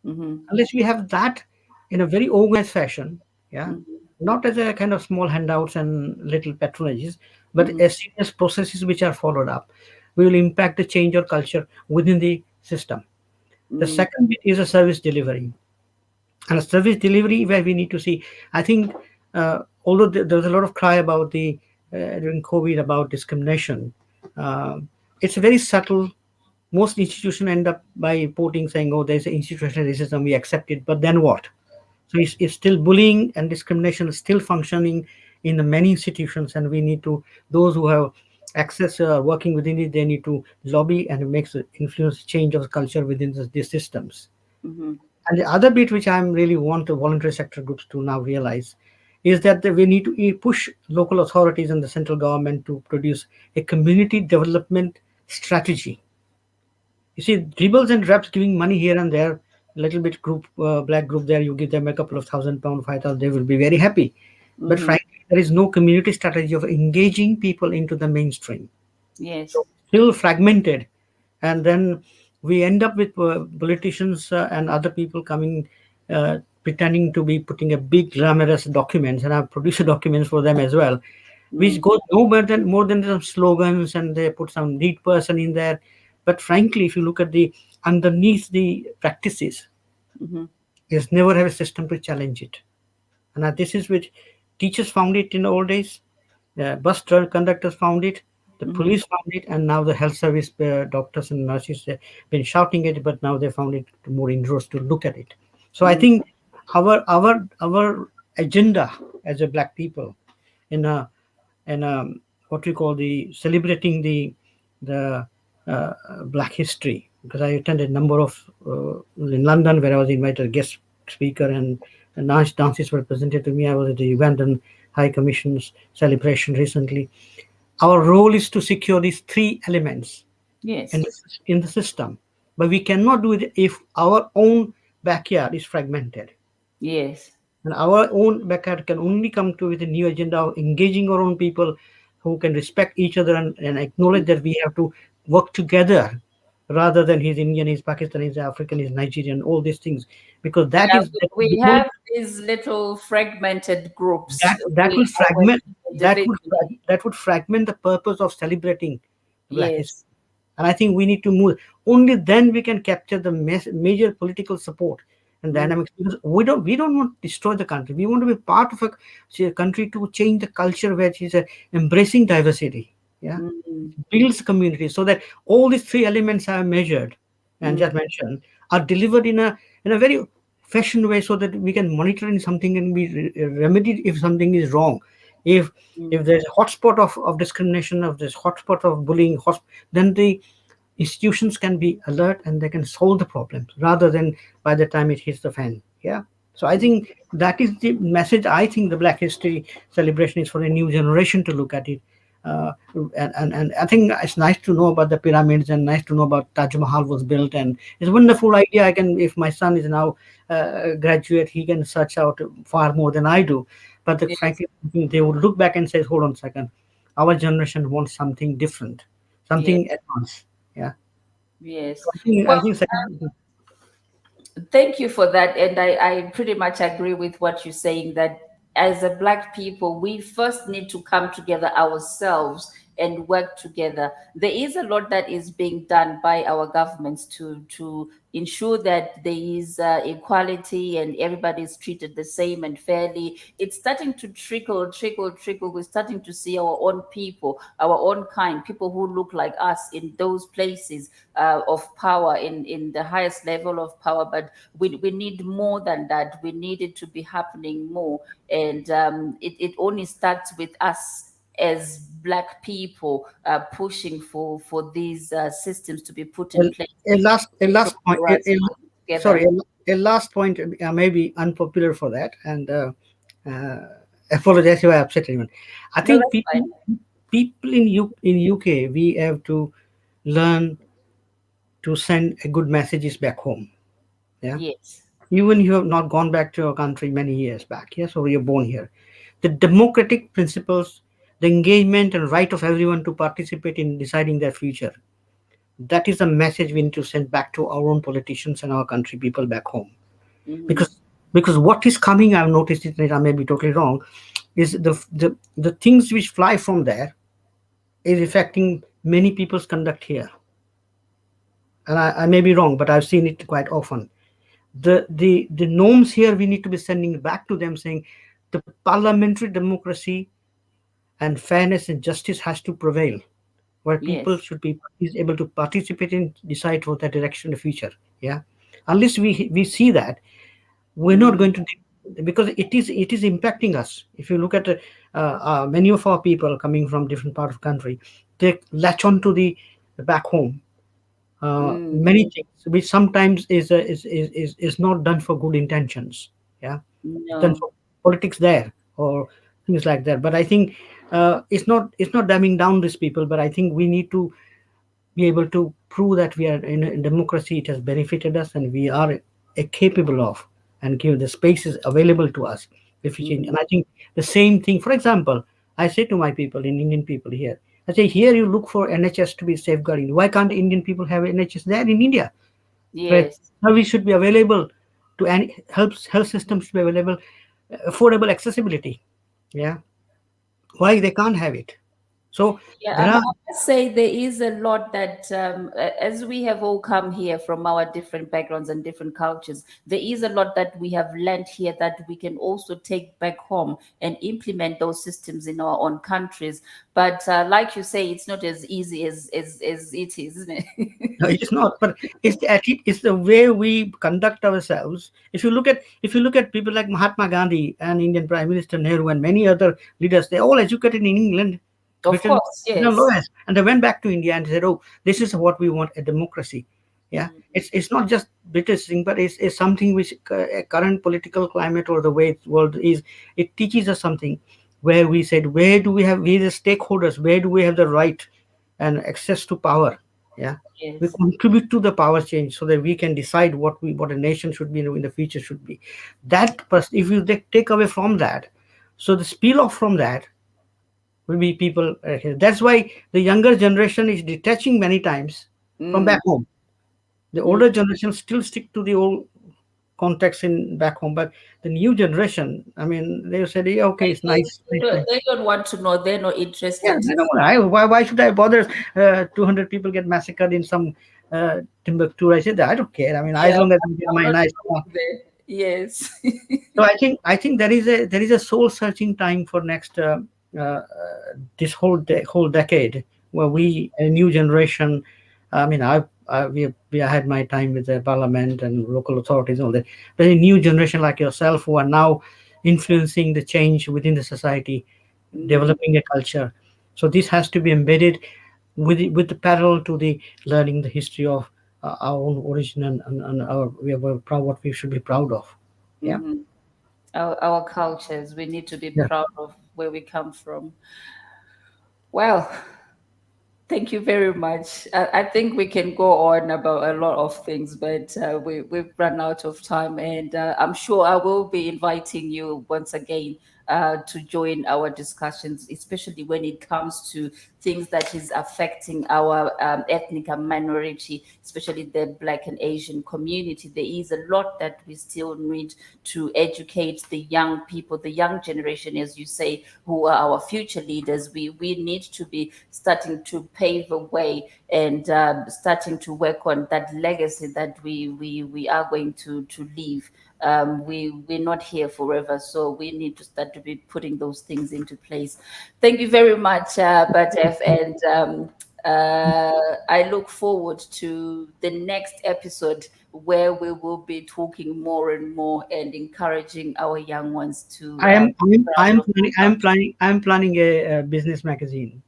Mhm. Unless we have that in a very organized fashion, yeah, Mhm. not as a kind of small handouts and little patronages, but Mhm. as serious processes which are followed up, we will impact the change or culture within the system. The Mhm. second bit is a service delivery, and a service delivery where we need to see. I think, although there was a lot of cry about the during COVID about discrimination, uh, it's very subtle. Most institutions end up by reporting saying, "Oh, there's an institutional racism, we accept it," but then what? So it's still bullying and discrimination is still functioning in the many institutions, and we need to, those who have access working within it, they need to lobby and make influence change of culture within these systems. Mhm. And the other bit which I really want the voluntary sector groups to now realize is that we need to push local authorities and the central government to produce a community development strategy. You see, dribbles and reps giving money here and there, a little bit group, black group there, you give them a couple of £1,000, 5,000, they will be very happy. But Mhm. frankly, there is no community strategy of engaging people into the mainstream. Yes. So still fragmented, and then we end up with politicians and other people coming, pretending to be putting a big glamorous documents, and I've produced documents for them as well, which Mm. goes no more than some slogans, and they put some lead person in there. But frankly, if you look at the underneath the practices, Mhm. is never have a system to challenge it. And this is which teachers found it in the old days, conductors found it, the Mhm. police found it, and now the health service doctors and nurses have been shouting it, but now they found it more indoors to look at it. So I Mm. think our agenda as a black people in a what we call the celebrating the black history, because I attended a number of in London where I was invited guest speaker, and nice dances were presented to me. I was at the Ugandan High Commission's celebration recently. Our role is to secure these three elements in Yes. in the system, but we cannot do it if our own backyard is fragmented. Yes. And our own backyard can only come to with a new agenda of engaging our own people who can respect each other, and acknowledge that we have to work together rather than he's Indian, he's Pakistani, he's African, he's Nigerian, all these things. Because Yeah, that is we have these little fragmented groups. that We will are fragment individual. that would fragment the purpose of celebrating black history. Yes. And I think we need to move. Only then we can capture the major political support. and dynamics, because we don't want to destroy the country. We want to be part of a country to change the culture, which is embracing diversity. Yeah, builds community, so that all these three elements I have measured and just mentioned are delivered in a very fashion way, so that we can monitor in something and be remedied if something is wrong. If there's a hotspot of discrimination, of this hotspot of bullying, then the institutions can be alert and they can solve the problems rather than by the time it hits the fan. Yeah. So I think that is the message. I think the Black History celebration is for a new generation to look at it. And I think it's nice to know about the pyramids, and nice to know about Taj Mahal was built, and it's a wonderful idea. I can, if my son is now graduate, he can search out far more than I do. But Yes. frankly, they would look back and say, "Hold on a second, our generation wants something different, something advanced." Yeah. Yes. So I think Thank you for that. And I pretty much agree with what you're saying, that as a Black people, we first need to come together ourselves and work together. There is a lot that is being done by our governments to ensure that there is equality and everybody is treated the same and fairly. It's starting to trickle. We're starting to see our own people, our own kind, people who look like us in those places of power, in the highest level of power. But we need more than that. We need it to be happening more. And it only starts with us as Black people pushing for these systems to be put in place. a last point. Together. Sorry, a last point. May be unpopular for that, and apologize if I upset anyone. I No, think that's people in UK, we have to learn to send a good messages back home. Yeah. Yes. Even you have not gone back to your country many years back, yes, or you're born here, the democratic principles, the engagement and right of everyone to participate in deciding their future, that is a message we need to send back to our own politicians and our country people back home. Because what is coming, I've noticed it, I may be totally wrong, is the things which fly from there is affecting many people's conduct here. And I may be wrong, but I've seen it quite often. The norms here, we need to be sending back to them, saying the parliamentary democracy and fairness and justice has to prevail, where people Yes. should be is able to participate and decide for the direction of the future. Yeah, unless we see that, we're not going to, because it is impacting us. If you look at many of our people coming from different part of country, they latch on to the back home. Many things which sometimes is not done for good intentions. Yeah, done No. for politics there or things like that. But I think it's not dumbing down these people. But I think we need to be able to prove that we are in a democracy. It has benefited us, and we are capable of, and give the spaces available to us if we change. And I think the same thing. For example, I say to my people, in Indian people here, I say, here you look for NHS to be safeguarding. Why can't Indian people have NHS there in India? Where Yes. service should be available to, and health systems to be available, affordable accessibility. Yeah, why they can't have it? So Yeah, there I are. must say there is a lot that, as we have all come here from our different backgrounds and different cultures, there is a lot that we have learned here that we can also take back home and implement those systems in our own countries. But like you say, it's not as easy as it is, isn't it? No, it is not. But it's the attitude, it's the way we conduct ourselves. If you look at people like Mahatma Gandhi and Indian Prime Minister Nehru and many other leaders, they're all educated in England, Of Britain, course, yes. lawyers, and they went back to India and said, "Oh, this is what we want, a democracy." Yeah, it's not just British thing, but it's something which current political climate or the way the world is. It teaches us something where we said, where do we the stakeholders, where do we have the right and access to power? Yeah, we Yes. contribute to the power change so that we can decide what a nation should be in the future should be. If you take away from that, so the spill off from that will be people here. That's why the younger generation is detaching many times from back home. The older generation still stick to the old context in back home, but the new generation, I mean, they said, yeah, okay, it's nice. They don't want to know. They're not Yeah, interested. I don't know. Why should I bother? 200 people get massacred in some Timbuktu. I said, I don't care. I mean, as Yeah, long as I get I'm my not nice going there. Yes. So I think there is a soul searching time for next uh, this whole decade, where we, a new generation. I mean, I had my time with the parliament and local authorities and all that, but a new generation like yourself who are now influencing the change within the society, developing a culture. So this has to be embedded with the parallel to the learning the history of our own origin, and our, we are proud, what we should be proud of. Yeah. Mhm. Our cultures, we need to be Yeah. proud of where we come from. Well, thank you very much. I think we can go on about a lot of things, but we've run out of time, and I'm sure I will be inviting you once again to join our discussions, especially when it comes to things that is affecting our ethnic minority, especially the Black and Asian community. There is a lot that we still need to educate the young people, the young generation, as you say, who are our future leaders. We need to be starting to pave a way and starting to work on that legacy that we are going to leave. We're not here forever, so we need to start to be putting those things into place. Thank you very much, Buddhdev, and I look forward to the next episode where we will be talking more and more and encouraging our young ones to. I am I am I proud am of planning I am planning I am planning a business magazine.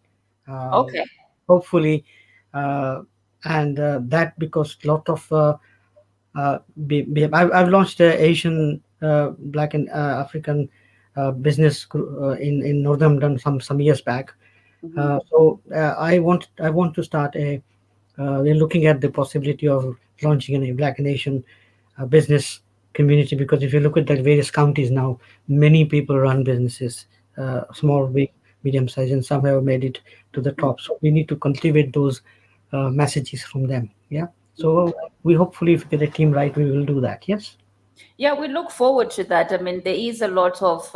Uh, Okay. Hopefully, and that, because lot of I've launched a Asian Black and African business in Northampton some years back. Mhm. I want to start a. We're looking at the possibility of launching a Black and Asian business community, because if you look at the various counties now, many people run businesses, small, big, medium size, and some have made it to the top. So we need to cultivate those messages from them. Yeah. So we, hopefully, if we get a team right, we will do that. Yes. Yeah, we look forward to that. I mean, there is a lot of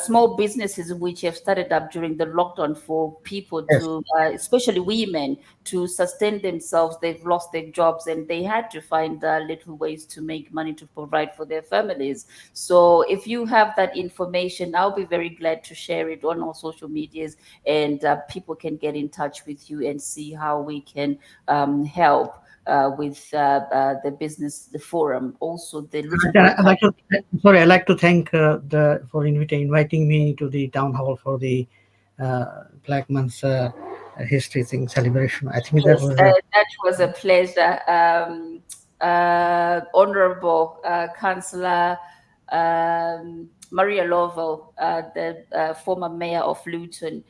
small businesses which have started up during the lockdown for people Yes. to, especially women, to sustain themselves. They've lost their jobs and they had to find little ways to make money to provide for their families. So, if you have that information, I'll be very glad to share it on our social medias, and people can get in touch with you and see how we can help with the business, the forum, also the Luton I'd like broadcast. to, sorry, I'd like to thank the for inviting me to the town hall for the Black Month history thing celebration. I think that Yes, was that was a pleasure. Honorable Councillor Maria Lovell, the former mayor of Luton,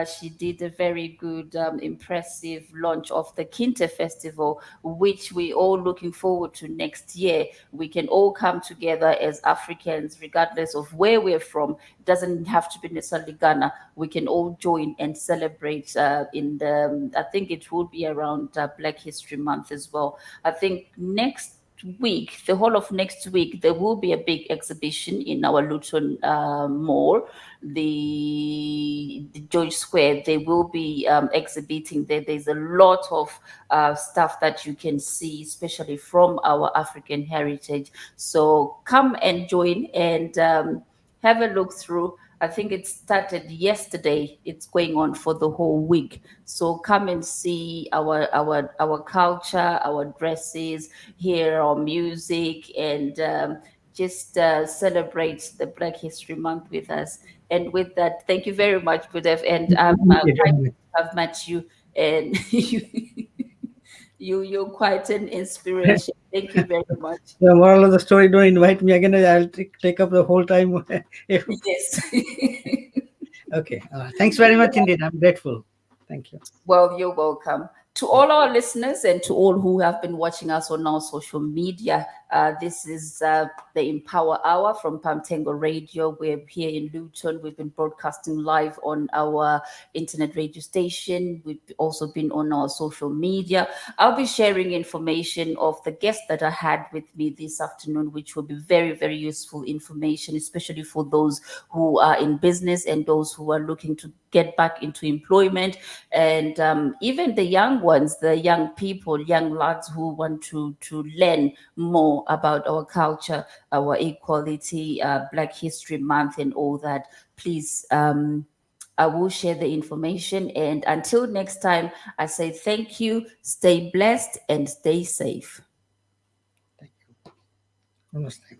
she did a very good, impressive launch of the Kinte Festival, which we all looking forward to next year. We can all come together as Africans, regardless of where we're from. It doesn't have to be necessarily Ghana. We can all join and celebrate in the, I think it will be around Black History Month as well. I think next week, the whole of next week, there will be a big exhibition in our Luton Mall, the George Square. They will be exhibiting there. There's a lot of stuff that you can see, especially from our African heritage. So come and join and have a look through. I think it started yesterday. It's going on for the whole week. So come and see our culture, our dresses, hear our music, and just celebrate the Black History Month with us. And with that, thank you very much, Buddhdev. And I'm glad to have met you. And you're quite an inspiration. Thank you very much. the moral of the story. Don't invite me again. I'll take up the whole time. Yes. Okay. Thanks very much indeed. I'm grateful. Thank you. Well, you're welcome. To all our listeners and to all who have been watching us on our social media, this is the Empower Hour from Pamtengo Radio. We're here in Luton. We've been broadcasting live on our internet radio station. We've also been on our social media. I'll be sharing information of the guests that I had with me this afternoon, which will be very, very useful information, especially for those who are in business and those who are looking to get back into employment, and even the young ones, the young people, young lads who want to learn more more about our culture, our equality, Black History Month, and all that, please, I will share the information. And until next time, I say thank you, stay blessed, and stay safe. Thank you. Namaste.